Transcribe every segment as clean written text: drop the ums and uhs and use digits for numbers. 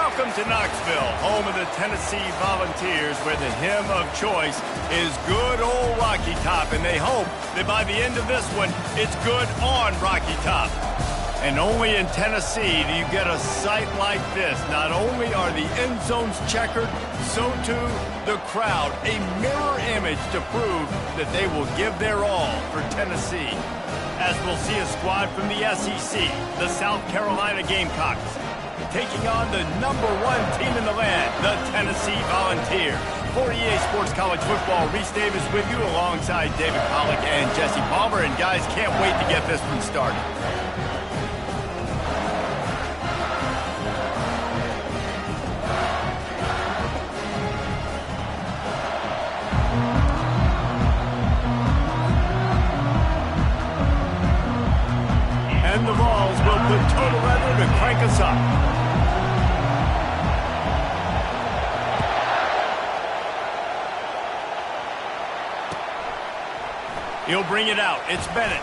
Welcome to Knoxville, home of the Tennessee Volunteers, where the hymn of choice is good old Rocky Top, and they hope that by the end of this one, it's good on Rocky Top. And only in Tennessee do you get a sight like this. Not only are the end zones checkered, so too the crowd, a mirror image to prove that they will give their all for Tennessee. As we'll see a squad from the SEC, the South Carolina Gamecocks, taking on the #1 team in the land, the Tennessee Volunteers. For EA Sports College Football, Reese Davis with you alongside David Pollack and Jesse Palmer. And guys, can't wait to get this one started. And the Vols will put total leather to crank us up. He'll bring it out. It's Bennett.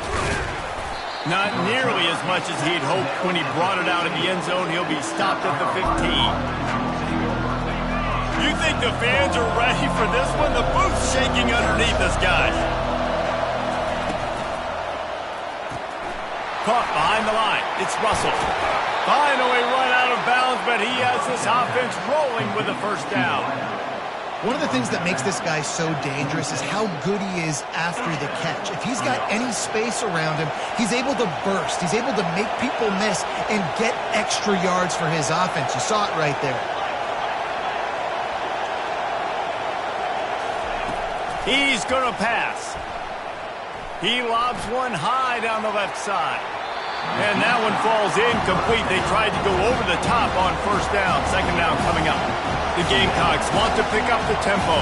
Not nearly as much as he'd hoped when he brought it out of the end zone. He'll be stopped at the 15. You think the fans are ready for this one? The booth's shaking underneath us, guys. Caught behind the line. It's Russell. Finally run out of bounds, but he has this offense rolling with a first down. One of the things that makes this guy so dangerous is how good he is after the catch. If he's got any space around him, he's able to burst. He's able to make people miss and get extra yards for his offense. You saw it right there. He's going to pass. He lobs one high down the left side. And that one falls incomplete. They tried to go over the top on first down. Second down coming up. The Gamecocks want to pick up the tempo.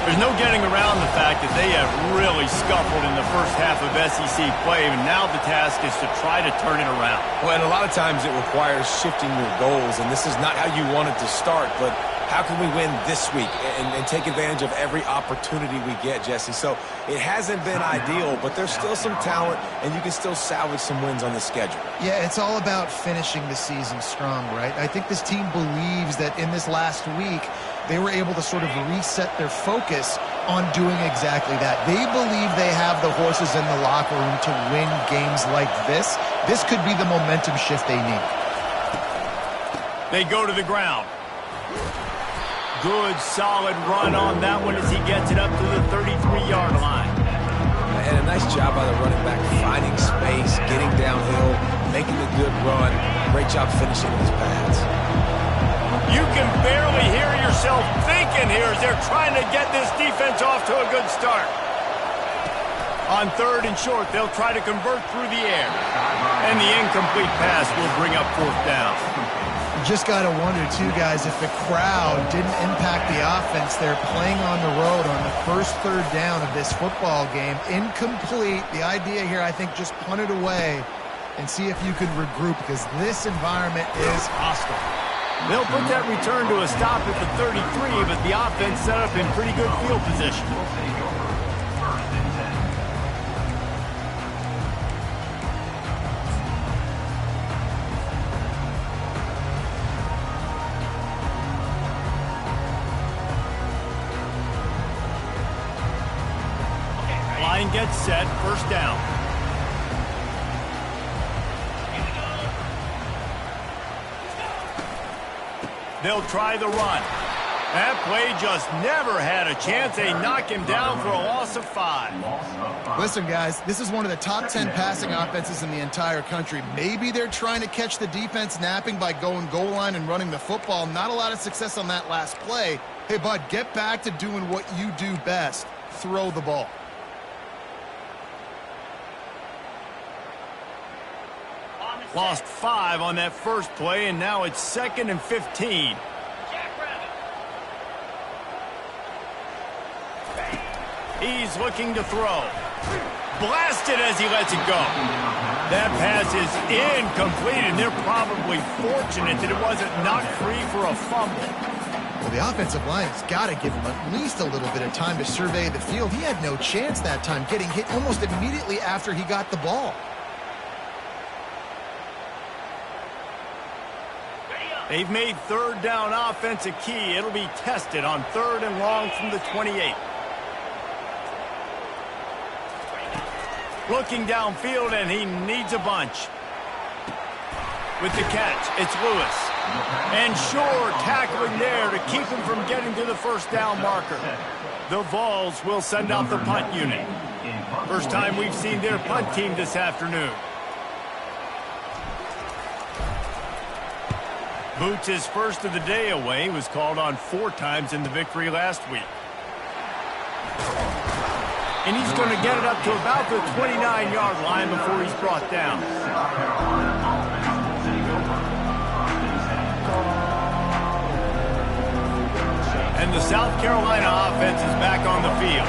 There's no getting around the fact that they have really scuffled in the first half of SEC play, and now the task is to try to turn it around. Well, and a lot of times it requires shifting your goals, and this is not how you wanted to start, but how can we win this week and take advantage of every opportunity we get, Jesse? So it hasn't been ideal, but there's still some talent, and you can still salvage some wins on the schedule. Yeah, it's all about finishing the season strong, right? I think this team believes that in this last week, they were able to sort of reset their focus on doing exactly that. They believe they have the horses in the locker room to win games like this. This could be the momentum shift they need. They go to the ground. Good, solid run on that one as he gets it up to the 33-yard line. And a nice job by the running back, finding space, getting downhill, making a good run. Great job finishing his pads. You can barely hear yourself thinking here as they're trying to get this defense off to a good start. On third and short, they'll try to convert through the air. And the incomplete pass will bring up fourth down. Just got to wonder, too, guys, if the crowd didn't impact the offense. They're playing on the road on the first third down of this football game. Incomplete. The idea here, I think, just punt it away and see if you can regroup, because this environment is hostile. They'll put that return to a stop at the 33, but the offense set up in pretty good field position. Line gets set, first down. They'll try the run. That play just never had a chance. They knock him down for a loss of 5. Listen, guys, this is one of the top 10 passing offenses in the entire country. Maybe they're trying to catch the defense napping by going goal line and running the football. Not a lot of success on that last play. Hey, bud, get back to doing what you do best. Throw the ball. Lost 5 on that first play, and now it's 2nd and 15. He's looking to throw. Blasted as he lets it go. That pass is incomplete, and they're probably fortunate that it wasn't knocked free for a fumble. Well, the offensive line's got to give him at least a little bit of time to survey the field. He had no chance that time, getting hit almost immediately after he got the ball. They've made third down offense a key. It'll be tested on 3rd and long from the 28. Looking downfield, and he needs a bunch. With the catch, it's Lewis. And Shore tackling there to keep him from getting to the first down marker. The Vols will send out the punt unit. First time we've seen their punt team this afternoon. Boots' first of the day away was called on 4 times in the victory last week. And he's going to get it up to about the 29-yard line before he's brought down. And the South Carolina offense is back on the field.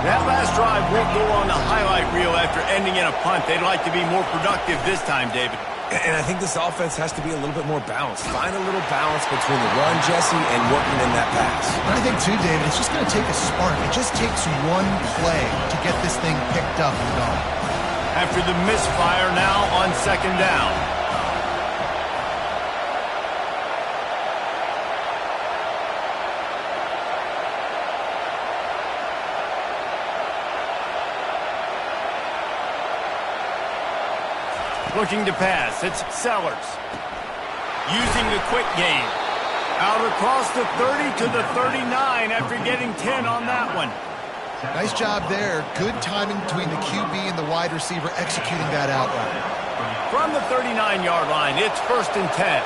That last drive won't go on the highlight reel after ending in a punt. They'd like to be more productive this time, David. And I think this offense has to be a little bit more balanced. Find a little balance between the run, Jesse, and working in that pass. I think, too, David, it's just going to take a spark. It just takes one play to get this thing picked up and going. After the misfire now on 2nd down. Looking to pass, it's Sellers. Using the quick game. Out across the 30 to the 39 after getting 10 on that one. Nice job there. Good timing between the QB and the wide receiver executing that out route. From the 39-yard line, it's 1st and 10.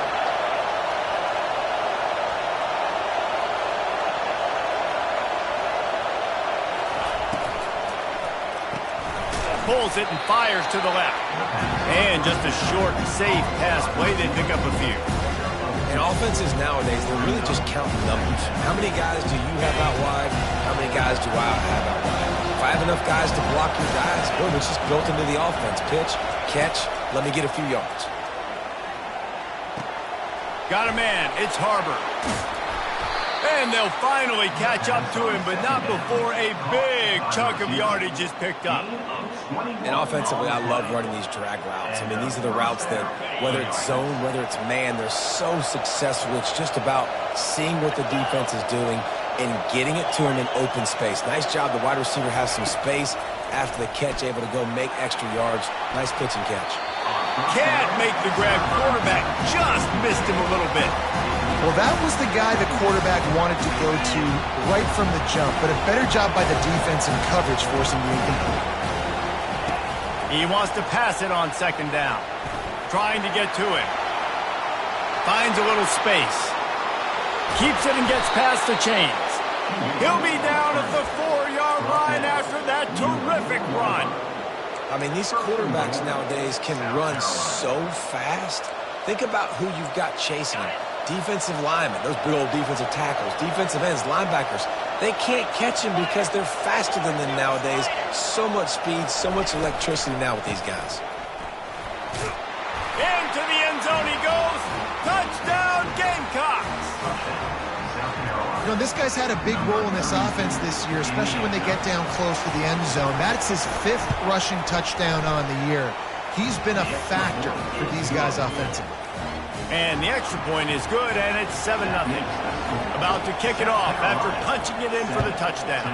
Pulls it and fires to the left. And just a short, safe pass play. They pick up a few. And offenses nowadays, they're really just counting numbers. How many guys do you have out wide? How many guys do I have out wide? If I have enough guys to block your guys, boom, it's just built into the offense. Pitch, catch, let me get a few yards. Got a man. It's Harbor. And they'll finally catch up to him, but not before a big chunk of yardage is picked up. And offensively, I love running these drag routes. I mean, these are the routes that, whether it's zone, whether it's man, they're so successful. It's just about seeing what the defense is doing and getting it to him in open space. Nice job. The wide receiver has some space after the catch, able to go make extra yards. Nice pitch and catch. Can't make the grab. Quarterback just missed him a little bit. Well, that was the guy the quarterback wanted to go to right from the jump, but a better job by the defense in coverage forcing the incomplete. He wants to pass it on 2nd down. Trying to get to it. Finds a little space. Keeps it and gets past the chains. He'll be down at the 4-yard line after that terrific run. I mean, these quarterbacks nowadays can run so fast. Think about who you've got chasing him. Defensive linemen, those big old defensive tackles, defensive ends, linebackers. They can't catch him because they're faster than them nowadays. So much speed, so much electricity now with these guys. Into the end zone he goes. Touchdown, Gamecocks. You know, this guy's had a big role in this offense this year, especially when they get down close to the end zone. That's his 5th rushing touchdown on the year. He's been a factor for these guys offensively. And the extra point is good, and it's 7-0. About to kick it off after punching it in for the touchdown.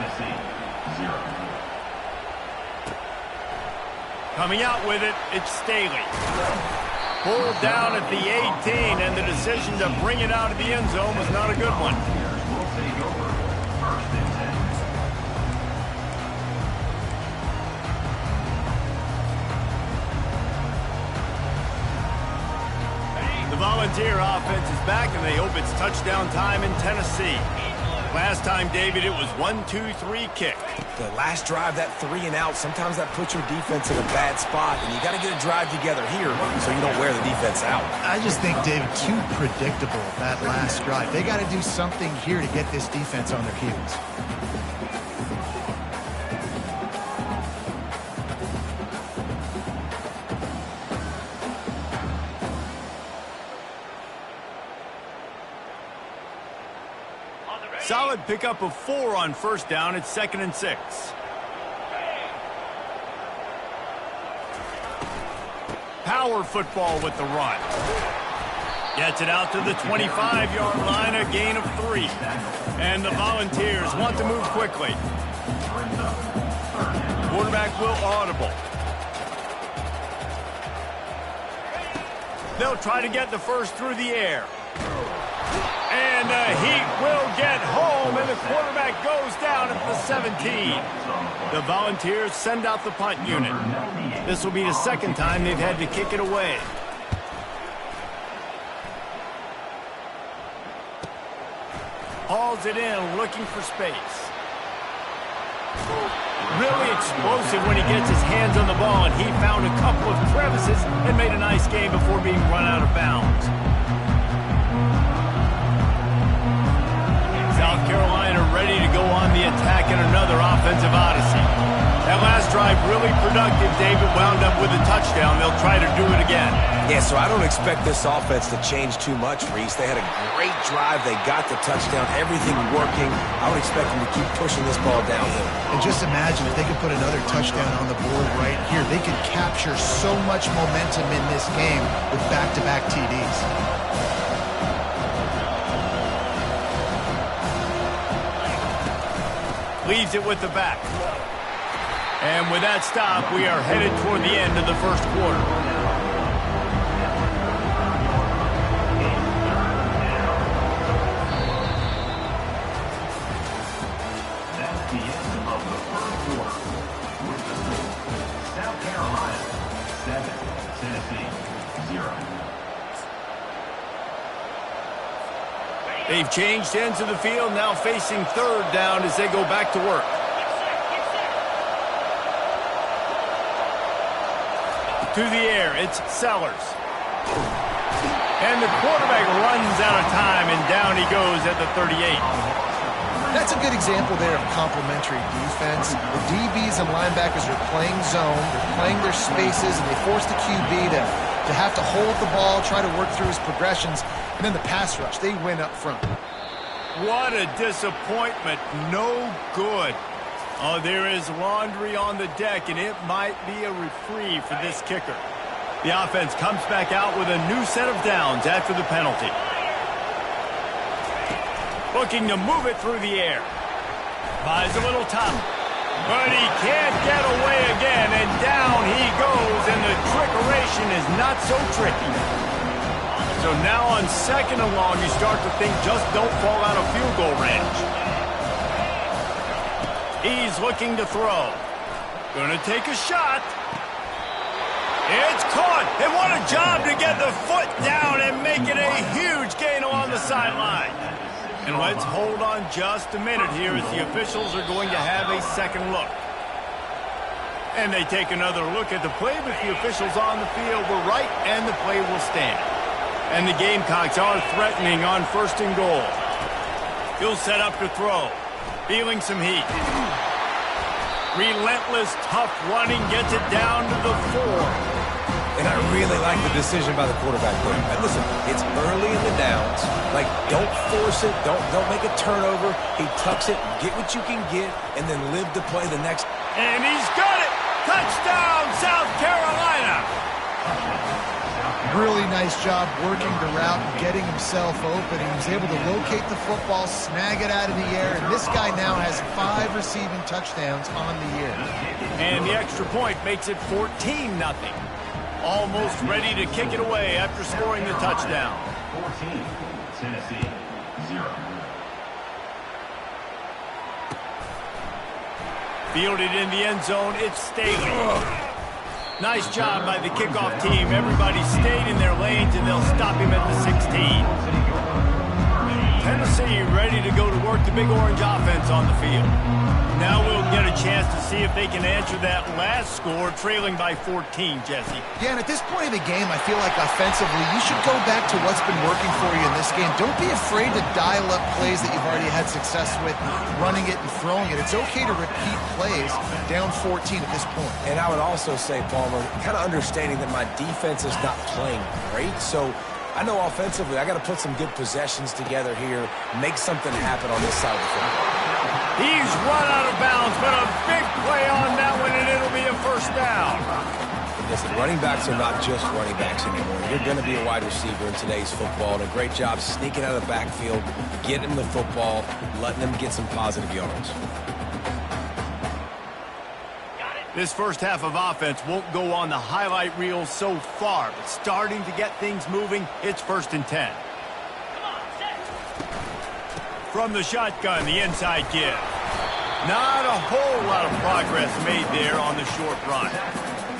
Coming out with it, it's Staley. Pulled down at the 18, and the decision to bring it out of the end zone was not a good one. The Volunteer offense is back, and they hope it's touchdown time in Tennessee. Last time, David, it was 1-2-3 kick. The last drive, that 3 and out, sometimes that puts your defense in a bad spot, and you got to get a drive together here so you don't wear the defense out. I just think, David, too predictable, that last drive. They got to do something here to get this defense on their heels. Solid pickup of 4 on 1st down. It's 2nd and 6. Power football with the run. Gets it out to the 25-yard line, a gain of 3. And the Volunteers want to move quickly. Quarterback will audible. They'll try to get the first through the air. And the Heat will get home, and the quarterback goes down at the 17. The Volunteers send out the punt unit. This will be the second time they've had to kick it away. Hauls it in, looking for space. Really explosive when he gets his hands on the ball, and he found a couple of crevices and made a nice game before being run out of bounds. South Carolina ready to go on the attack in another offensive odyssey. That last drive really productive. David wound up with a touchdown. They'll try to do it again. Yeah, so I don't expect this offense to change too much, Reese. They had a great drive. They got the touchdown. Everything working. I would expect them to keep pushing this ball downhill. And just imagine if they could put another touchdown on the board right here. They could capture so much momentum in this game with back-to-back TDs. Leaves it with the back. And with that stop, we are headed toward the end of the first quarter. That's the end of the first quarter. With the score, South Carolina 7, Tennessee 0. They've changed ends of the field, now facing third down as they go back to work. To the air, it's Sellers. And the quarterback runs out of time, and down he goes at the 38. That's a good example there of complementary defense. The DBs and linebackers are playing zone, they're playing their spaces, and they force the QB to have to hold the ball, try to work through his progressions, and then the pass rush, they win up front. What a disappointment. No good. Oh, there is laundry on the deck, and it might be a reprieve for this kicker. The offense comes back out with a new set of downs after the penalty. Looking to move it through the air. Buys a little time. But he can't get away again, and down he goes, and the trickeration is not so tricky. So now on second and long, you start to think just don't fall out of field goal range. He's looking to throw. Gonna take a shot. It's caught. And what a job to get the foot down and make it a huge gain along the sideline. And let's hold on just a minute here as the officials are going to have a second look. And they take another look at the play, but the officials on the field were right, and the play will stand. And the Gamecocks are threatening on first and goal. He'll set up to throw. Feeling some heat. Relentless, tough running gets it down to the 4. And I really like the decision by the quarterback there. And listen, it's early in the downs. Like, don't force it. Don't make a turnover. He tucks it, get what you can get, and then live to play the next. And he's got it! Touchdown, South Carolina! Really nice job working the route and getting himself open. He was able to locate the football, snag it out of the air, and this guy now has 5 receiving touchdowns on the year. And the extra point makes it 14-0. Almost ready to kick it away after scoring the touchdown. 14, Tennessee 0. Fielded in the end zone, it's Staley. Nice job by the kickoff team. Everybody stayed in their lanes, and they'll stop him at the 16. Tennessee ready to go to work the Big Orange offense on the field. Now we'll get a chance to see if they can answer that last score, trailing by 14, Jesse. Yeah, and at this point in the game, I feel like offensively, you should go back to what's been working for you in this game. Don't be afraid to dial up plays that you've already had success with, running it and throwing it. It's okay to repeat plays down 14 at this point. And I would also say, Palmer, kind of understanding that my defense is not playing great, so I know offensively I got to put some good possessions together here, make something happen on this side of the football. He's run out of bounds, but a big play on that one, and it'll be a first down. Listen, running backs are not just running backs anymore. You're going to be a wide receiver in today's football, and a great job sneaking out of the backfield, getting the football, letting them get some positive yards. This first half of offense won't go on the highlight reel so far, but starting to get things moving, it's 1st and 10. From the shotgun, the inside give. Not a whole lot of progress made there on the short run.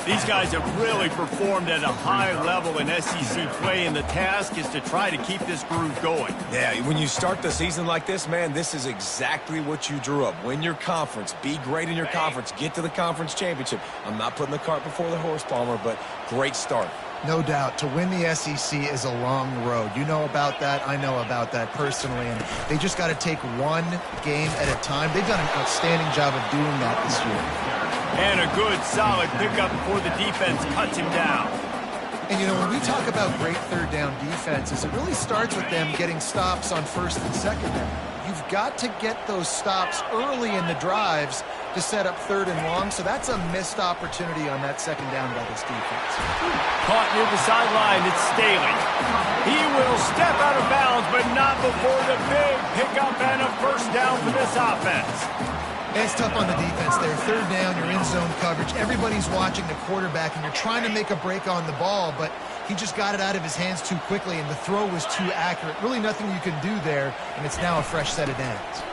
These guys have really performed at a high level in SEC play, and the task is to try to keep this groove going. Yeah, when you start the season like this, man, this is exactly what you drew up. Win your conference. Be great in your conference. Get to the conference championship. I'm not putting the cart before the horse, Palmer, but great start. No doubt. To win the SEC is a long road. You know about that. I know about that personally. And they just got to take one game at a time. They've done an outstanding job of doing that this year. And a good, solid pickup before the defense cuts him down. And, you know, when we talk about great third down defenses, it really starts with them getting stops on 1st and 2nd down. You've got to get those stops early in the drives to set up 3rd and long, so that's a missed opportunity on that 2nd down by this defense. Caught near the sideline, it's Staley. He will step out of bounds, but not before the big pickup and a 1st down for this offense. It's tough on the defense there. 3rd down, you're in zone coverage. Everybody's watching the quarterback, and you're trying to make a break on the ball, but he just got it out of his hands too quickly, and the throw was too accurate. Really nothing you can do there, and it's now a fresh set of downs.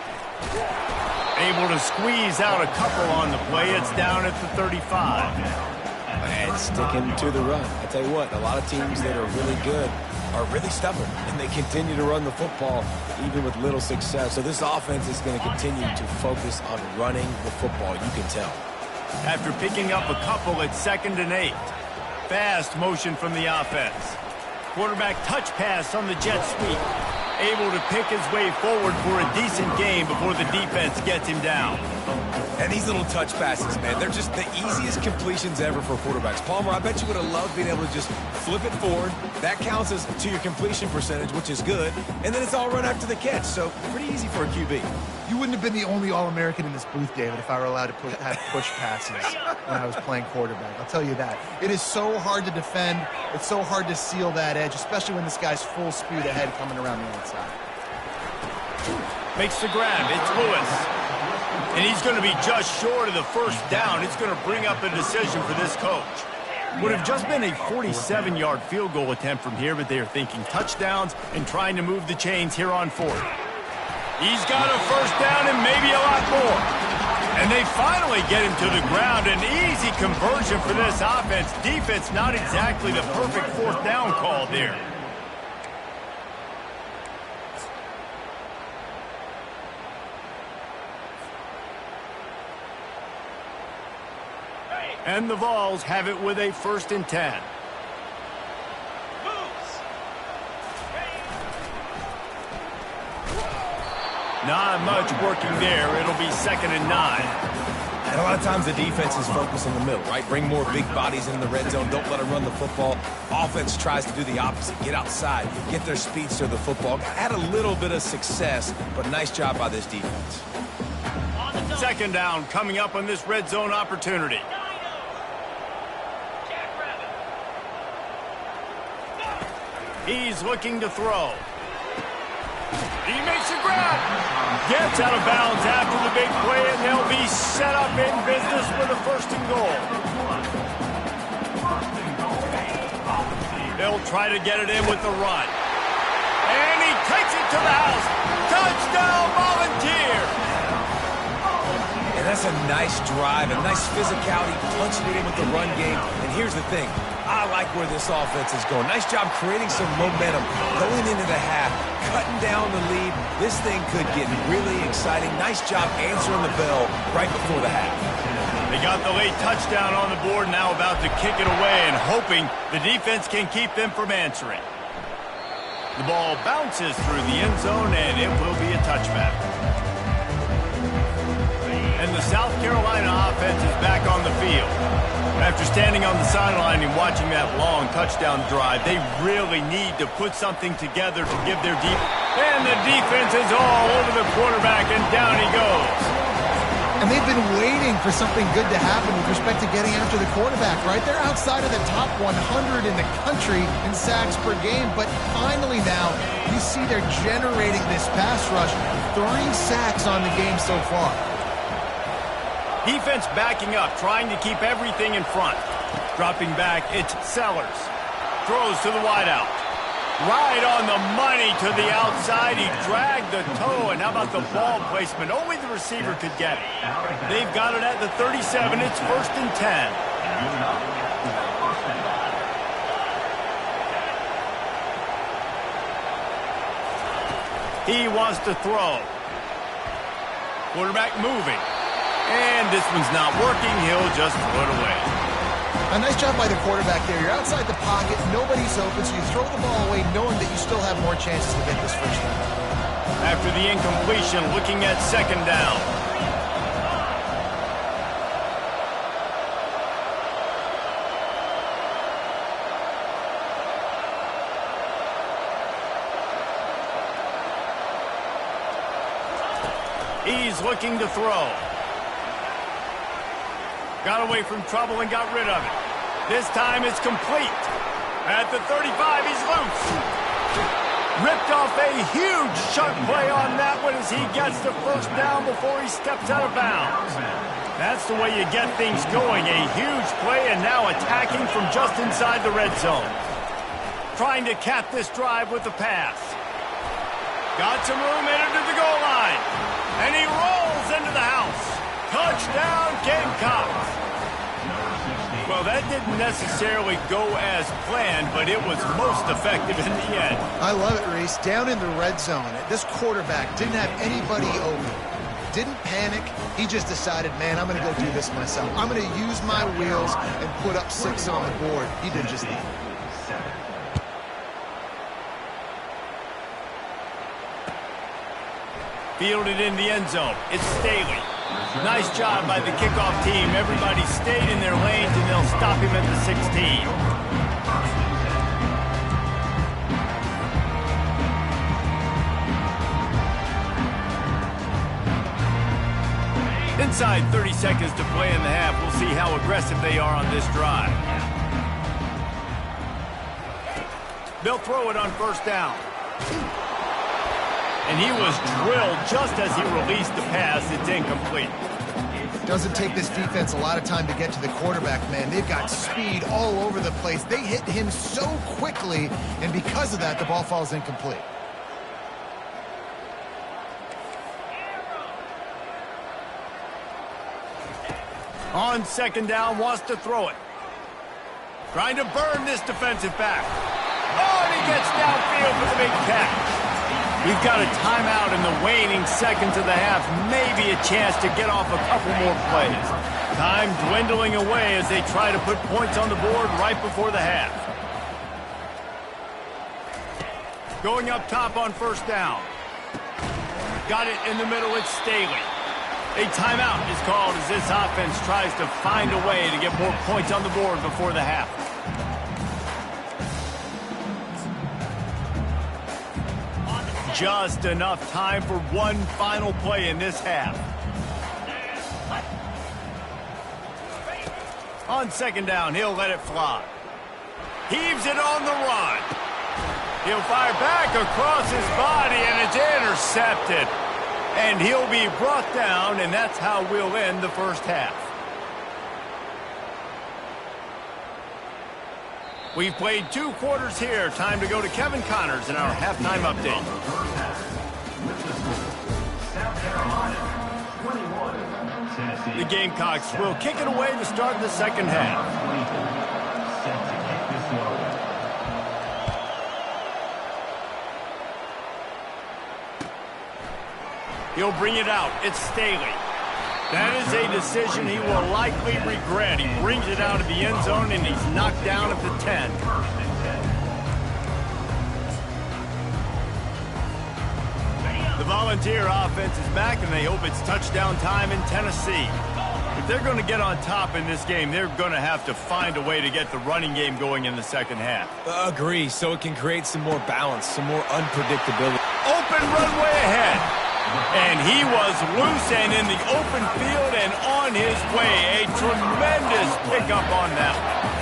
Able to squeeze out a couple on the play. It's down at the 35. And sticking to the run. I tell you what, a lot of teams that are really good are really stubborn, and they continue to run the football even with little success. So this offense is going to continue to focus on running the football, you can tell. After picking up a couple at 2nd and 8. Fast motion from the offense. Quarterback touch pass on the jet sweep. Able to pick his way forward for a decent game before the defense gets him down. And these little touch passes, man, they're just the easiest completions ever for quarterbacks. Palmer, I bet you would have loved being able to just flip it forward. That counts as to your completion percentage, which is good. And then it's all run after the catch, so pretty easy for a QB. You wouldn't have been the only All-American in this booth, David, if I were allowed to have push passes when I was playing quarterback. I'll tell you that. It is so hard to defend. It's so hard to seal that edge, especially when this guy's full speed ahead coming around the outside. Makes the grab. It's Lewis. And he's going to be just short of the 1st down. It's going to bring up a decision for this coach. Would have just been a 47-yard field goal attempt from here, but they are thinking touchdowns and trying to move the chains here on 4th. He's got a 1st down and maybe a lot more. And they finally get him to the ground. An easy conversion for this offense. Defense not exactly the perfect 4th down call there. And the Vols have it with a 1st and 10. Not much working there. It'll be 2nd and 9. And a lot of times the defense is focused in the middle, right? Bring more big bodies in the red zone. Don't let them run the football. Offense tries to do the opposite. Get outside. Get their speedster the football. Had a little bit of success, but nice job by this defense. 2nd down coming up on this red zone opportunity. He's looking to throw. He makes a grab. Gets out of bounds after the big play, and they'll be set up in business with a 1st and goal. They'll try to get it in with the run. And he takes it to the house. Touchdown, Volunteers! And that's a nice drive, a nice physicality, punching it in with the run game. And here's the thing. I like where this offense is going. Nice job creating some momentum, going into the half, cutting down the lead. This thing could get really exciting. Nice job answering the bell right before the half. They got the late touchdown on the board, now about to kick it away and hoping the defense can keep them from answering. The ball bounces through the end zone, and it will be a touchback. And the South Carolina offense is back on the field. After standing on the sideline and watching that long touchdown drive, they really need to put something together to give their deep. And the defense is all over the quarterback, and down he goes. And they've been waiting for something good to happen with respect to getting after the quarterback, right? They're outside of the top 100 in the country in sacks per game, but finally now you see they're generating this pass rush. 3 sacks on the game so far. Defense backing up, trying to keep everything in front. Dropping back, it's Sellers. Throws to the wideout. Right on the money to the outside. He dragged the toe, and how about the ball placement? Only the receiver could get it. They've got it at the 37. It's 1st and 10. He wants to throw. Quarterback moving. And this one's not working. He'll just throw it away. A nice job by the quarterback there. You're outside the pocket. Nobody's open, so you throw the ball away knowing that you still have more chances to get this first down. After the incompletion, looking at 2nd down. He's looking to throw. Got away from trouble and got rid of it. This time it's complete. At the 35, he's loose. Ripped off a huge chunk play on that one as he gets the first down before he steps out of bounds. That's the way you get things going. A huge play and now attacking from just inside the red zone. Trying to cap this drive with the pass. Got some room headed to the goal line. And he rolls into the house. Touchdown, Gamecocks. Well, that didn't necessarily go as planned, but it was most effective in the end. I love it, Reese. Down in the red zone, this quarterback didn't have anybody open. Didn't panic. He just decided, man, I'm going to go do this myself. I'm going to use my wheels and put up 6 on the board. He did just that. Fielded in the end zone. It's Staley. Nice job by the kickoff team. Everybody stayed in their lanes, and they'll stop him at the 16. Inside 30 seconds to play in the half. We'll see how aggressive they are on this drive. They'll throw it on 1st down. And he was drilled just as he released the pass. It's incomplete. Doesn't take this defense a lot of time to get to the quarterback, man. They've got speed all over the place. They hit him so quickly, and because of that, the ball falls incomplete. On 2nd down, wants to throw it. Trying to burn this defensive back. Oh, and he gets downfield for the big catch. We've got a timeout in the waning seconds of the half. Maybe a chance to get off a couple more plays. Time dwindling away as they try to put points on the board right before the half. Going up top on 1st down. Got it in the middle. It's Staley. A timeout is called as this offense tries to find a way to get more points on the board before the half. Just enough time for one final play in this half. On 2nd down, he'll let it fly. Heaves it on the run. He'll fire back across his body, and it's intercepted. And he'll be brought down, and that's how we'll end the first half. We've played 2 quarters here. Time to go to Kevin Connors in our halftime update. The Gamecocks will kick it away to start the second half. He'll bring it out. It's Staley. That is a decision he will likely regret. He brings it out of the end zone, and he's knocked down at the 10. The Volunteer offense is back, and they hope it's touchdown time in Tennessee. If they're going to get on top in this game, they're going to have to find a way to get the running game going in the second half. Agree, so it can create some more balance, some more unpredictability. Open runway ahead. And he was loose and in the open field and on his way. A tremendous pickup on that one.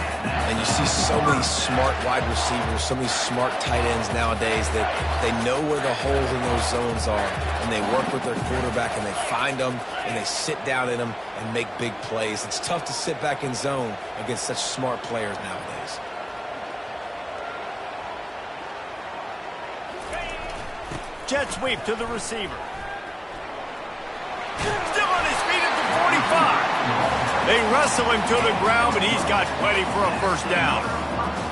And you see so many smart wide receivers, so many smart tight ends nowadays that they know where the holes in those zones are, and they work with their quarterback, and they find them, and they sit down in them and make big plays. It's tough to sit back in zone against such smart players nowadays. Jet sweep to the receiver. Still on his feet at the 45. They wrestle him to the ground, but he's got plenty for a first down.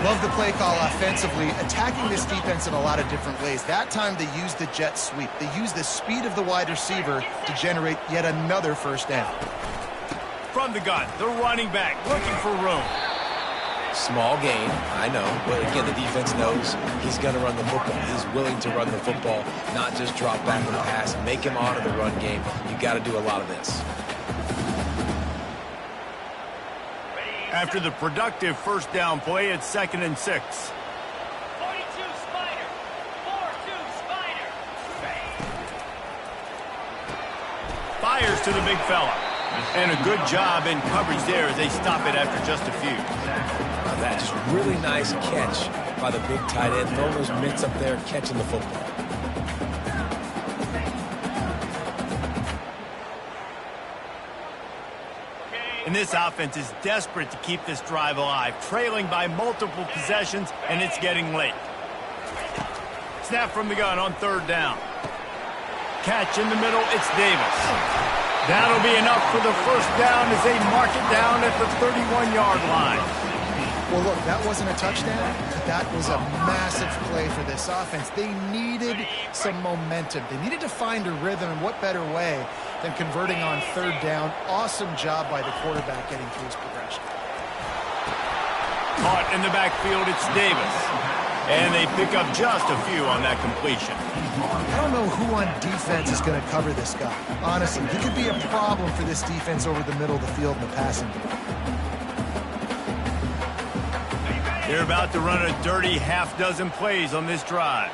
Love the play call offensively, attacking this defense in a lot of different ways. That time they used the jet sweep. They used the speed of the wide receiver to generate yet another first down. From the gun, the running back looking for room. Small gain, I know, but again, the defense knows he's going to run the football. He's willing to run the football, not just drop back and pass, make him honor the run game. You got to do a lot of this. After the productive first down play, it's 2nd and 6. 42 Spider. 4-2 Spider. Fires to the big fella. And a good job in coverage there as they stop it after just a few. That just really nice catch by the big tight end. Throwing those mitts up there, catching the football. And this offense is desperate to keep this drive alive, trailing by multiple possessions, and it's getting late. Snap from the gun on 3rd down. Catch in the middle, it's Davis. That'll be enough for the first down as they mark it down at the 31-yard line. Well, look, that wasn't a touchdown, but that was a massive play for this offense. They needed some momentum. They needed to find a rhythm, and what better way than converting on 3rd down. Awesome job by the quarterback getting through his progression. Caught in the backfield, it's Davis. And they pick up just a few on that completion. I don't know who on defense is going to cover this guy. Honestly, he could be a problem for this defense over the middle of the field in the passing game. They're about to run a dirty half-dozen plays on this drive.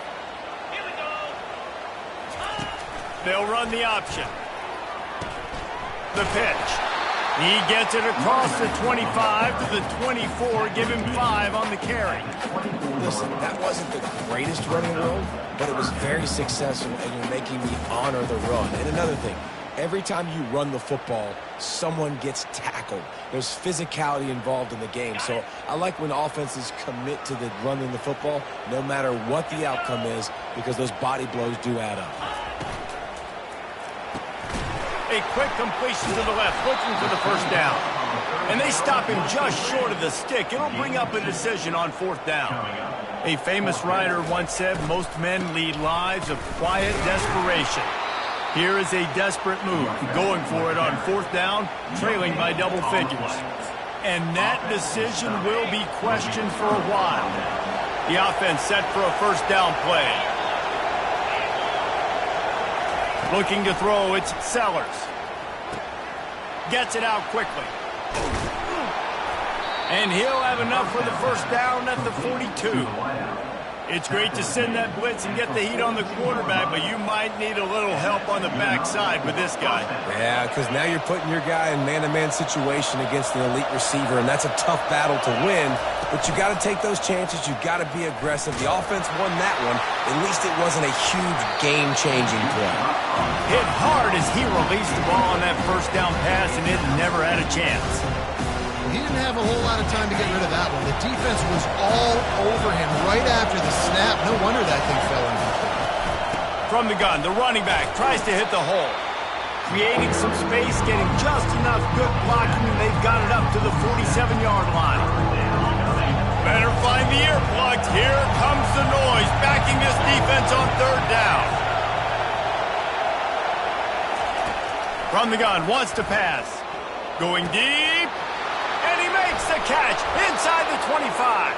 Here we go. They'll run the option. The pitch. He gets it across the 25 to the 24, give him 5 on the carry. Listen, that wasn't the greatest run in the world, but it was very successful, and you're making me honor the run. And another thing, every time you run the football, someone gets tackled. There's physicality involved in the game. So I like when offenses commit to the running the football, no matter what the outcome is, because those body blows do add up. A quick completion to the left, looking for the first down. And they stop him just short of the stick. It'll bring up a decision on 4th down. A famous writer once said, most men lead lives of quiet desperation. Here is a desperate move, going for it on 4th down, trailing by double figures. And that decision will be questioned for a while. The offense set for a first down play. Looking to throw, it's Sellers. Gets it out quickly. And he'll have enough for the first down at the 42. It's great to send that blitz and get the heat on the quarterback, but you might need a little help on the backside with this guy. Yeah, because now you're putting your guy in man-to-man situation against an elite receiver, and that's a tough battle to win. But you got to take those chances. You got to be aggressive. The offense won that one. At least it wasn't a huge game-changing play. Hit hard as he released the ball on that first down pass, and it never had a chance. He didn't have a whole lot of time to get rid of that one. The defense was all over him right after the snap. No wonder that thing fell in. From the gun, the running back tries to hit the hole. Creating some space, getting just enough good blocking, and they've got it up to the 47-yard line. Better find the earplugs. Here comes the noise, backing this defense on 3rd down. From the gun, wants to pass. Going deep. And he makes the catch inside the 25.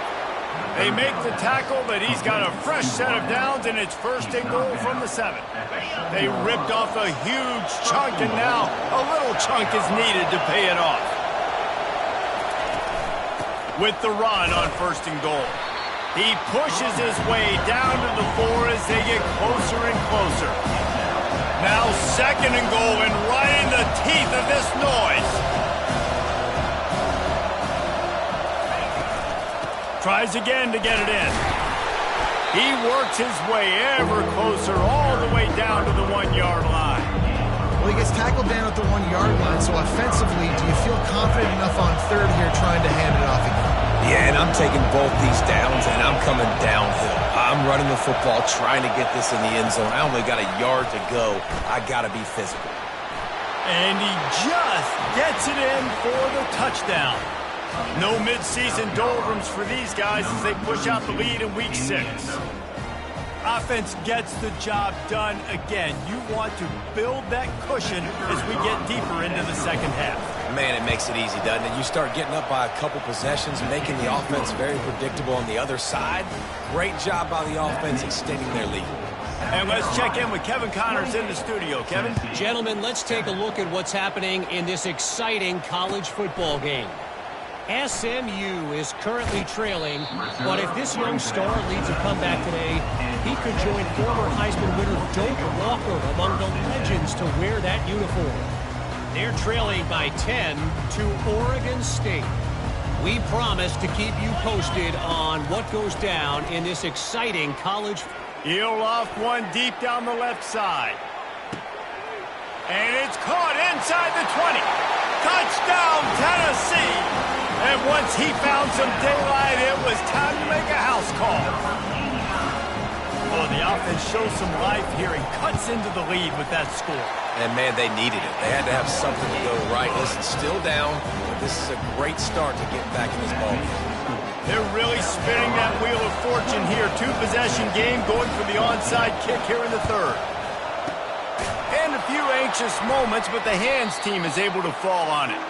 They make the tackle, but he's got a fresh set of downs, and it's 1st and goal from the 7. They ripped off a huge chunk, and now a little chunk is needed to pay it off. With the run on 1st and goal. He pushes his way down to the 4 as they get closer and closer. Now 2nd and goal, and right in the teeth of this noise. Tries again to get it in. He works his way ever closer all the way down to the 1-yard line. Well, he gets tackled down at the 1-yard line, so offensively, do you feel confident enough on 3rd here trying to hand it off again? Yeah, and I'm taking both these downs, and I'm coming downhill. I'm running the football, trying to get this in the end zone. I only got a yard to go. I got to be physical. And he just gets it in for the touchdown. No mid-season doldrums for these guys as they push out the lead in Week 6. Offense gets the job done again. You want to build that cushion as we get deeper into the second half. Man, it makes it easy, doesn't it? You start getting up by a couple possessions, making the offense very predictable on the other side. Great job by the offense extending their lead. And let's check in with Kevin Connors in the studio. Kevin? Gentlemen, let's take a look at what's happening in this exciting college football game. SMU is currently trailing, but if this young star leads a comeback today, he could join former Heisman winner Doak Walker among the legends to wear that uniform. They're trailing by 10 to Oregon State. We promise to keep you posted on what goes down in this exciting college. He'll off one deep down the left side. And it's caught inside the 20. Touchdown, Tennessee! And once he found some daylight, it was time to make a house call. Well, the offense shows some life here and cuts into the lead with that score. And, man, they needed it. They had to have something to go right. Listen, still down, but this is a great start to get back in this ball game. They're really spinning that wheel of fortune here. 2-possession game going for the onside kick here in the 3rd. And a few anxious moments, but the hands team is able to fall on it.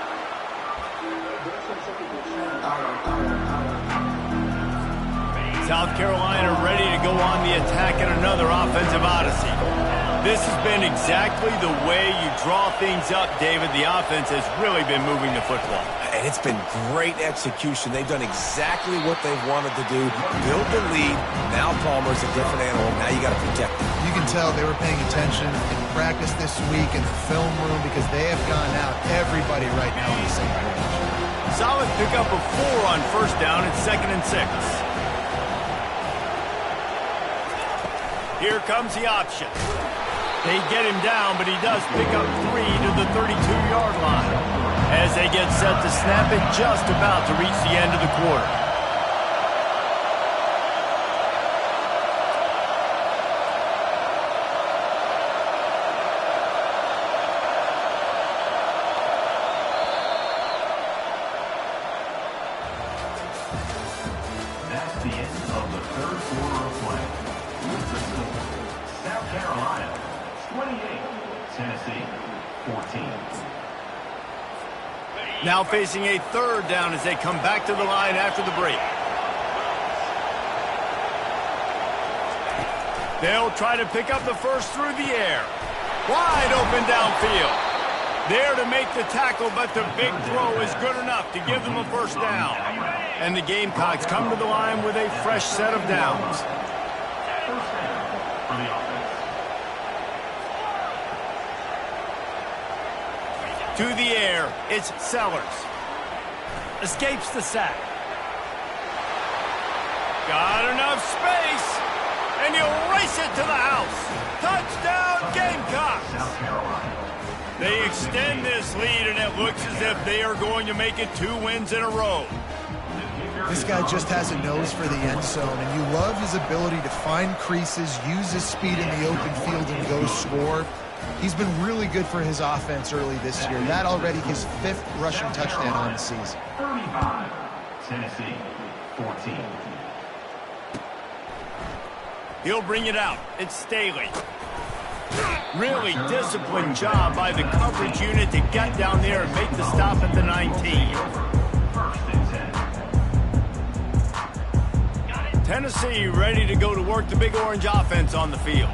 South Carolina ready to go on the attack in another offensive odyssey. This has been exactly the way you draw things up, David. The offense has really been moving the football. And it's been great execution. They've done exactly what they've wanted to do. Build the lead. Now Palmer's a different animal. Now you got to protect him. You can tell they were paying attention in practice this week in the film room because they have gone out everybody right now on the same page. Solid pickup of 4 on 1st down. It's 2nd and 6. Here comes the option. They get him down, but he does pick up 3 to the 32-yard line. As they get set to snap it, just about to reach the end of the quarter. That's the end of the 3rd quarter of play. With the score, South Carolina 28, Tennessee 14. Now facing a 3rd down as they come back to the line after the break. They'll try to pick up the first through the air. Wide open downfield. There to make the tackle, but the big throw is good enough to give them a 1st down. And the Gamecocks come to the line with a fresh set of downs. 1st down for the offense. To the air, it's Sellers. Escapes the sack. Got enough space, and he'll race it to the house. Touchdown, Gamecocks! South Carolina. They extend this lead, and it looks as if they are going to make it 2 wins in a row. This guy just has a nose for the end zone, and you love his ability to find creases, use his speed in the open field, and go score. He's been really good for his offense early this year. That already his 5th rushing touchdown on the season. 35, Tennessee 14. He'll bring it out. It's Staley. Really disciplined job by the coverage unit to get down there and make the stop at the 19. 1st and 10. Tennessee ready to go to work the Big Orange offense on the field.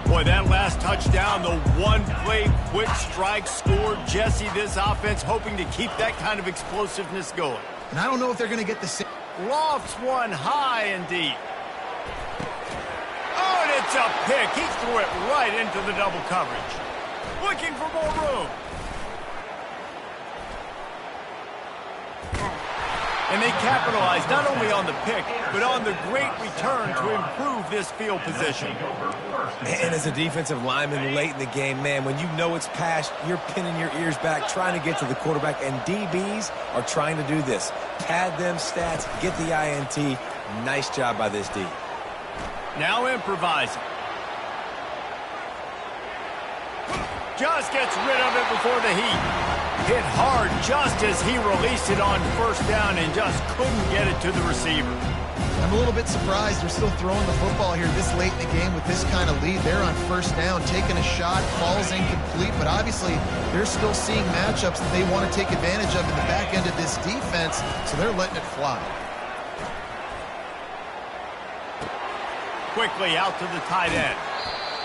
Boy, that last touchdown, the one-play quick strike scored. Jesse, this offense hoping to keep that kind of explosiveness going. And I don't know if they're going to get the same. Lofts one high and deep. Oh, and it It's a pick. He threw it right into the double coverage. Looking for more room. And they capitalized not only on the pick, but on the great return to improve this field position. And as a defensive lineman late in the game, man, when you know it's passed, you're pinning your ears back, trying to get to the quarterback, and DBs are trying to do this. Pad them stats, get the INT. Nice job by this D. Now improvising. Just gets rid of it before the heat. Hit hard just as he released it on first down and just couldn't get it to the receiver. I'm a little bit surprised they're still throwing the football here this late in the game with this kind of lead. They're on first down, taking a shot, falls incomplete, but obviously they're still seeing matchups that they want to take advantage of in the back end of this defense, so they're letting it fly. Quickly out to the tight end.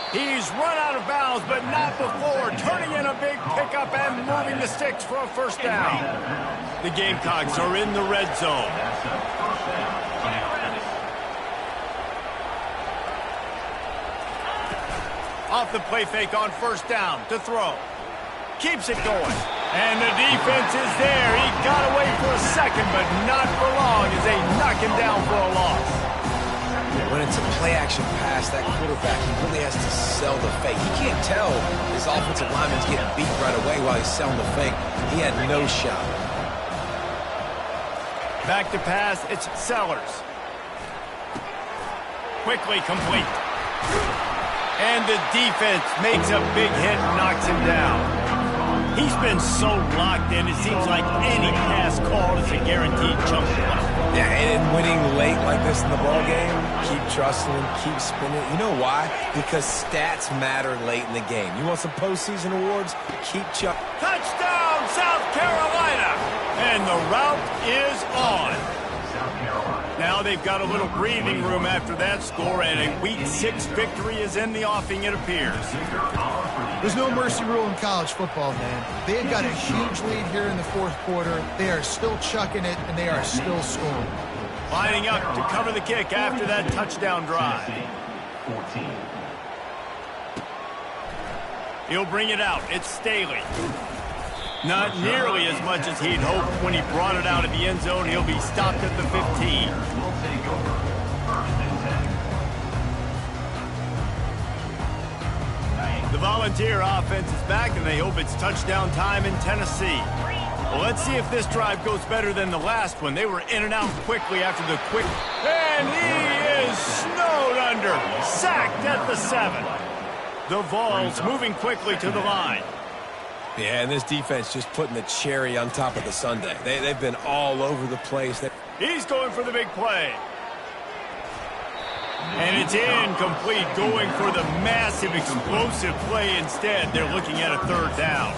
He's run out of bounds, but not before turning in a big pickup and moving the sticks for a first down. The Gamecocks are in the red zone. Off the play fake on first down to throw. Keeps it going. And the defense is there. He got away for a second, but not for long as they knock him down for a loss. When it's a play-action pass, that quarterback, he really has to sell the fake. He can't tell his offensive lineman's getting beat right away while he's selling the fake. He had no shot. Back to pass, it's Sellers. Quickly complete. And the defense makes a big hit and knocks him down. He's been so locked in, it seems like any pass call is a guaranteed jump play. Yeah, and winning late like this in the ball game, keep trusting him, keep spinning. You know why? Because stats matter late in the game. You want some postseason awards? Keep chucking. Touchdown, South Carolina! And the route is on. Now they've got a little breathing room after that score, and a Week 6 victory is in the offing, it appears. There's no mercy rule in college football, man. They've got a huge lead here in the fourth quarter. They are still chucking it, and they are still scoring. Lining up to cover the kick after that touchdown drive. 14. He'll bring it out. It's Staley. Not nearly as much as he'd hoped when he brought it out of the end zone. He'll be stopped at the 15. We'll take over. First and 10. The Volunteer offense is back, and they hope it's touchdown time in Tennessee. Well, let's see if this drive goes better than the last one. They were in and out quickly after the quick. And he is snowed under. Sacked at the 7. The Vols moving quickly to the line. Yeah, and this defense just putting the cherry on top of the sundae. They've been all over the place. He's going for the big play. And it's incomplete, going for the massive, explosive play instead. They're looking at a third down.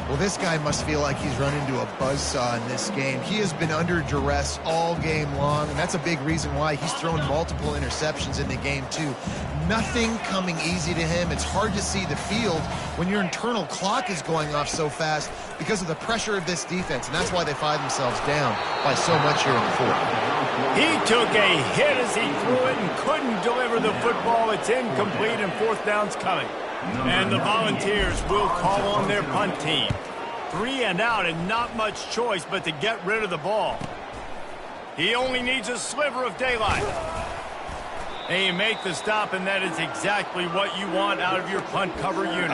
Well, this guy must feel like he's run into a buzzsaw in this game. He has been under duress all game long, and that's a big reason why he's thrown multiple interceptions in the game, too. Nothing coming easy to him. It's hard to see the field when your internal clock is going off so fast because of the pressure of this defense, and that's why they find themselves down by so much here in the fourth. He took a hit as he threw it and couldn't deliver the football. It's incomplete, and fourth down's coming. And the Volunteers will call on their punt team. 3 and out, and not much choice but to get rid of the ball. He only needs a sliver of daylight. And you make the stop, and that is exactly what you want out of your punt cover unit.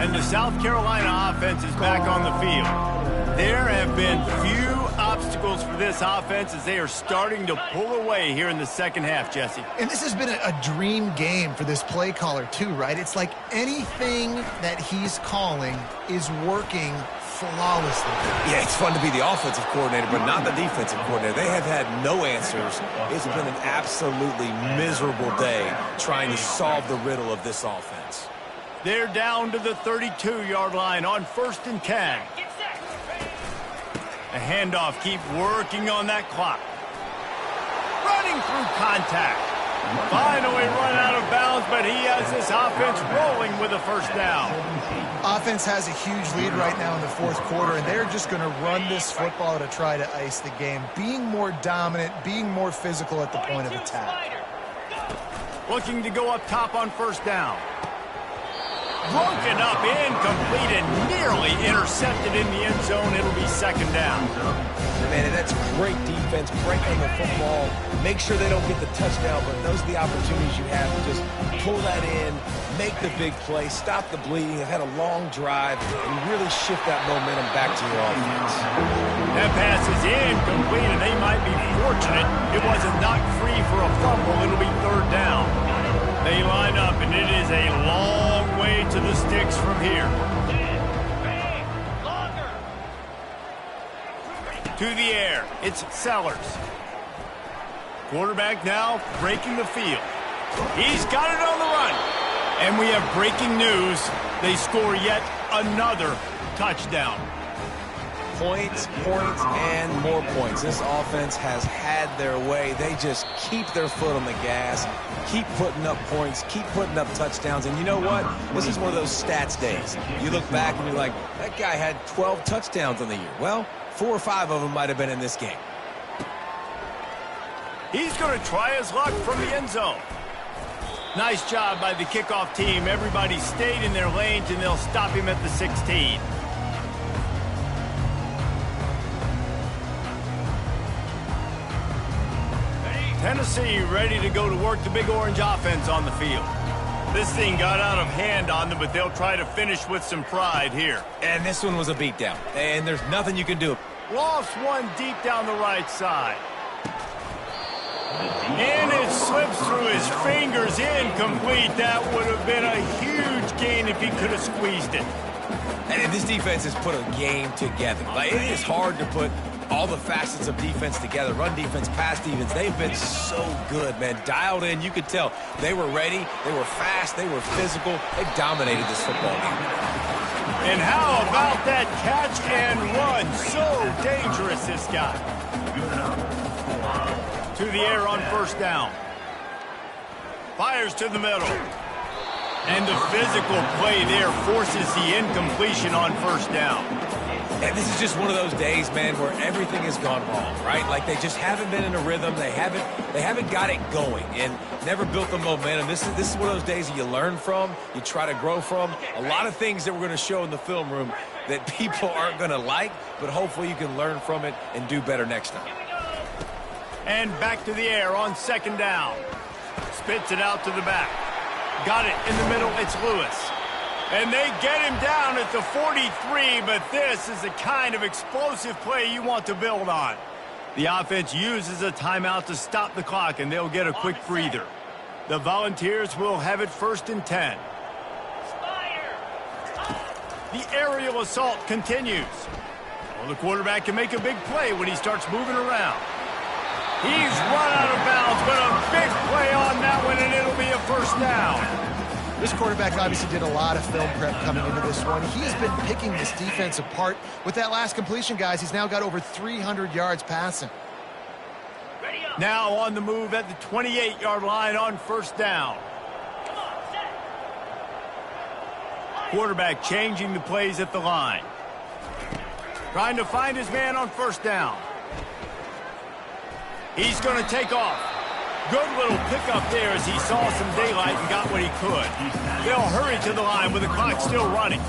And the South Carolina offense is back on the field. There have been few obstacles for this offense as they are starting to pull away here in the second half, Jesse. And this has been a dream game for this play caller, too, right? It's like anything that he's calling is working flawlessly. Yeah, it's fun to be the offensive coordinator, but not the defensive coordinator. They have had no answers. It's been an absolutely miserable day trying to solve the riddle of this offense. They're down to the 32-yard line on 1st and 10. The handoff, keep working on that clock. Running through contact. Finally run out of bounds, but he has this offense rolling with a first down. Offense has a huge lead right now in the fourth quarter, and they're just going to run this football to try to ice the game. Being more dominant, being more physical at the point of attack. looking to go up top on first down. Broken up, incomplete, and nearly intercepted in the end zone. It'll be second down. Man, that's great defense, breaking the football. Make sure they don't get the touchdown, but those are the opportunities you have to just pull that in, make the big play, stop the bleeding. They've had a long drive, and really shift that momentum back to your offense. That pass is incomplete, and they might be fortunate it wasn't knocked free for a fumble. It'll be third down. They line up, and it is a long way to the sticks from here. To the air, it's Sellers. Quarterback now breaking the field. He's got it on the run. And we have breaking news. They score yet another touchdown. Points, and more points. This offense has had their way. They just keep their foot on the gas, keep putting up points, keep putting up touchdowns. And you know what? This is one of those stats days. You look back and you're like, that guy had 12 touchdowns on the year. Well, 4 or 5 of them might have been in this game. He's going to try his luck from the end zone. Nice job by the kickoff team. Everybody stayed in their lanes, and they'll stop him at the 16. Tennessee ready to go to work the Big Orange offense on the field. This thing got out of hand on them, but they'll try to finish with some pride here. And this one was a beatdown, and there's nothing you can do. Lost one deep down the right side. And it slips through his fingers, incomplete. That would have been a huge gain if he could have squeezed it. And this defense has put a game together. Like, it is hard to put all the facets of defense together. Run defense, pass defense. They've been so good, man. Dialed in. You could tell they were ready. They were fast. They were physical. They dominated this football game. And how about that catch and run? So dangerous, this guy. To the air on first down. Fires to the middle. And the physical play there forces the incompletion on first down. And this is just one of those days, man, where everything has gone wrong, right? Like, they just haven't been in a rhythm. They haven't got it going and never built the momentum. This is one of those days that you learn from, you try to grow from. A lot of things that we're going to show in the film room that people aren't going to like, but hopefully you can learn from it and do better next time. And back to the air on second down. Spits it out to the back. Got it in the middle. It's Lewis. And they get him down at the 43, but this is the kind of explosive play you want to build on. The offense uses a timeout to stop the clock, and they'll get a quick breather. The Volunteers will have it first and 10. The aerial assault continues. Well, the quarterback can make a big play when he starts moving around. He's run out of bounds, but a big play on that one, and it'll be a first down. This quarterback obviously did a lot of film prep coming into this one. He's been picking this defense apart. With that last completion, guys, he's now got over 300 yards passing. Now on the move at the 28-yard line on first down. Quarterback changing the plays at the line. Trying to find his man on first down. He's going to take off. Good little pickup there as he saw some daylight and got what he could. They'll hurry to the line with the clock still running.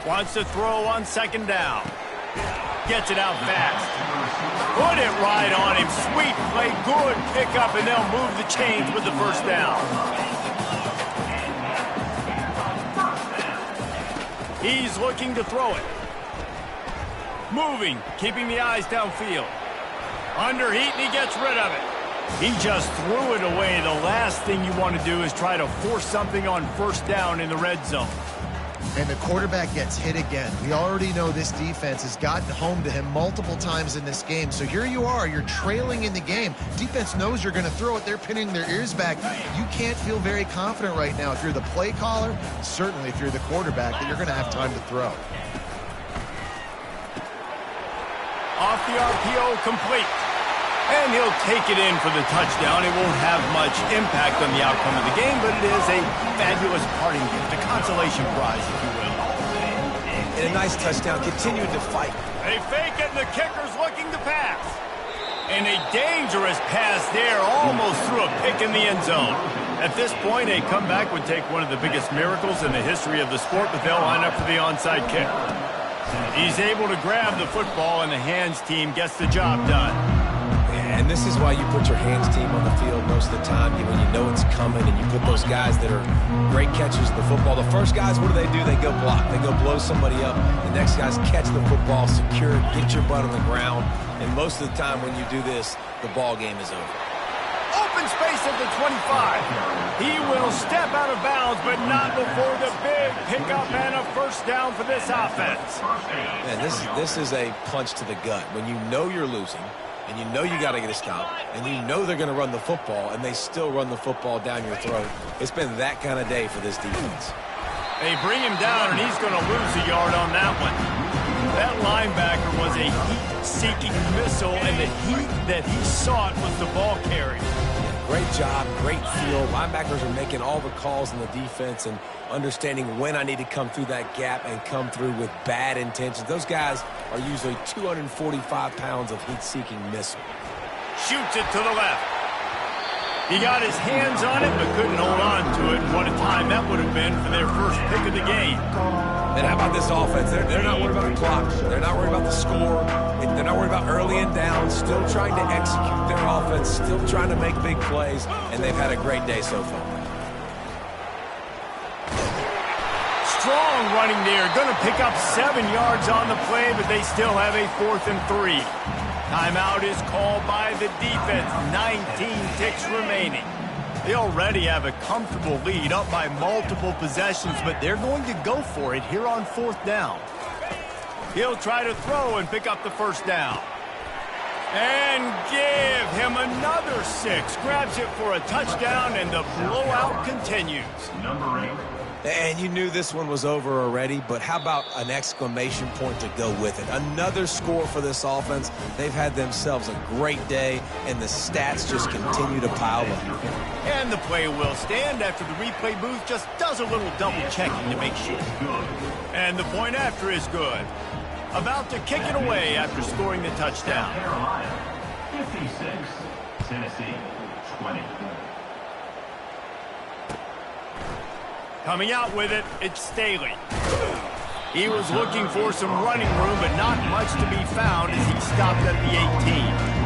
Wants to throw on second down. Gets it out fast. Put it right on him. Sweet play, good pickup, and they'll move the chains with the first down. He's looking to throw it. Moving, keeping the eyes downfield. Under heat, and he gets rid of it. He just threw it away. The last thing you want to do is try to force something on first down in the red zone. And the quarterback gets hit again. We already know this defense has gotten home to him multiple times in this game. So here you are, you're trailing in the game. Defense knows you're going to throw it. They're pinning their ears back. You can't feel very confident right now if you're the play caller, certainly if you're the quarterback, that you're going to have time to throw. Off the RPO, complete. And he'll take it in for the touchdown. It won't have much impact on the outcome of the game, but it is a fabulous parting gift, a consolation prize, if you will. And a nice touchdown, continuing to fight. They fake it, and the kicker's looking to pass. And a dangerous pass there, almost threw a pick in the end zone. At this point, a comeback would take one of the biggest miracles in the history of the sport, but they'll line up for the onside kick. He's able to grab the football, and the hands team gets the job done. And this is why you put your hands team on the field most of the time when you know it's coming, and you put those guys that are great catchers of the football. The first guys, what do? They go block. They go blow somebody up. The next guys catch the football, secure it, get your butt on the ground. And most of the time when you do this, the ball game is over. Open space at the 25. He will step out of bounds, but not before the big pickup and a first down for this offense. Man, this is a punch to the gut. When you know you're losing, and you know you got to get a stop, and you know they're going to run the football, and they still run the football down your throat. It's been that kind of day for this defense. They bring him down, and he's going to lose a yard on that one. That linebacker was a heat-seeking missile, and the heat that he sought was the ball carrier. Great job, great feel. Linebackers are making all the calls in the defense and understanding when I need to come through that gap and come through with bad intentions. Those guys are usually 245 pounds of heat-seeking missile. Shoots it to the left. He got his hands on it, but couldn't hold on to it. What a time that would have been for their first pick of the game. Then how about this offense? They're not worried about the clock. They're not worried about the score. They're not worried about early and down. Still trying to execute their offense. Still trying to make big plays. And they've had a great day so far. Strong running there. Going to pick up 7 yards on the play, but they still have a 4th and 3. Timeout is called by the defense. 19 ticks remaining. They already have a comfortable lead, up by multiple possessions, but they're going to go for it here on 4th down. He'll try to throw and pick up the first down. And give him another 6. Grabs it for a touchdown, and the blowout continues. Number 8. And you knew this one was over already, but how about an exclamation point to go with it? Another score for this offense. They've had themselves a great day, and the stats just continue to pile up. And the play will stand after the replay booth just does a little double-checking to make sure. And the point after is good. About to kick it away after scoring the touchdown. Carolina, 56. Tennessee, 20. Coming out with it, it's Staley. He was looking for some running room, but not much to be found as he stopped at the 18.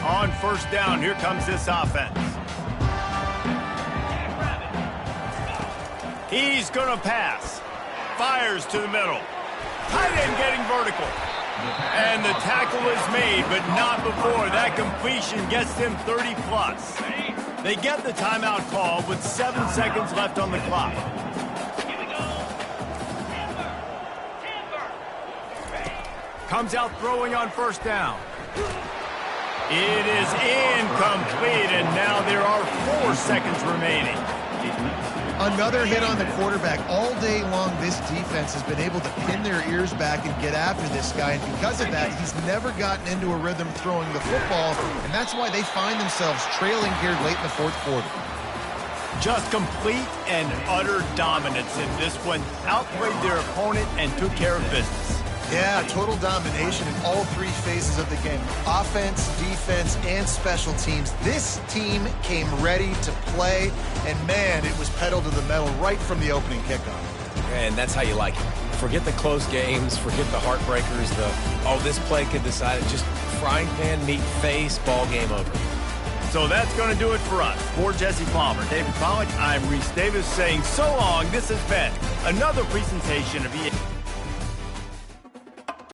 On first down, here comes this offense. He's going to pass. Fires to the middle. Tight end getting vertical. And the tackle is made, but not before that completion gets them 30-plus. They get the timeout call with 7 seconds left on the clock. Comes out throwing on first down. It is incomplete, and now there are 4 seconds remaining. Another hit on the quarterback. All day long, this defense has been able to pin their ears back and get after this guy, and because of that, he's never gotten into a rhythm throwing the football, and that's why they find themselves trailing here late in the 4th quarter. Just complete and utter dominance in this one. Outplayed their opponent and took care of business. Yeah, total domination in all 3 phases of the game. Offense, defense, and special teams. This team came ready to play, and man, it was pedal to the metal right from the opening kickoff. And that's how you like it. Forget the close games, forget the heartbreakers, this play could decide it. Just frying pan, meat face, ball game over. So that's going to do it for us. For Jesse Palmer, David Pollack, I'm Reese Davis saying so long. This has been another presentation of EA.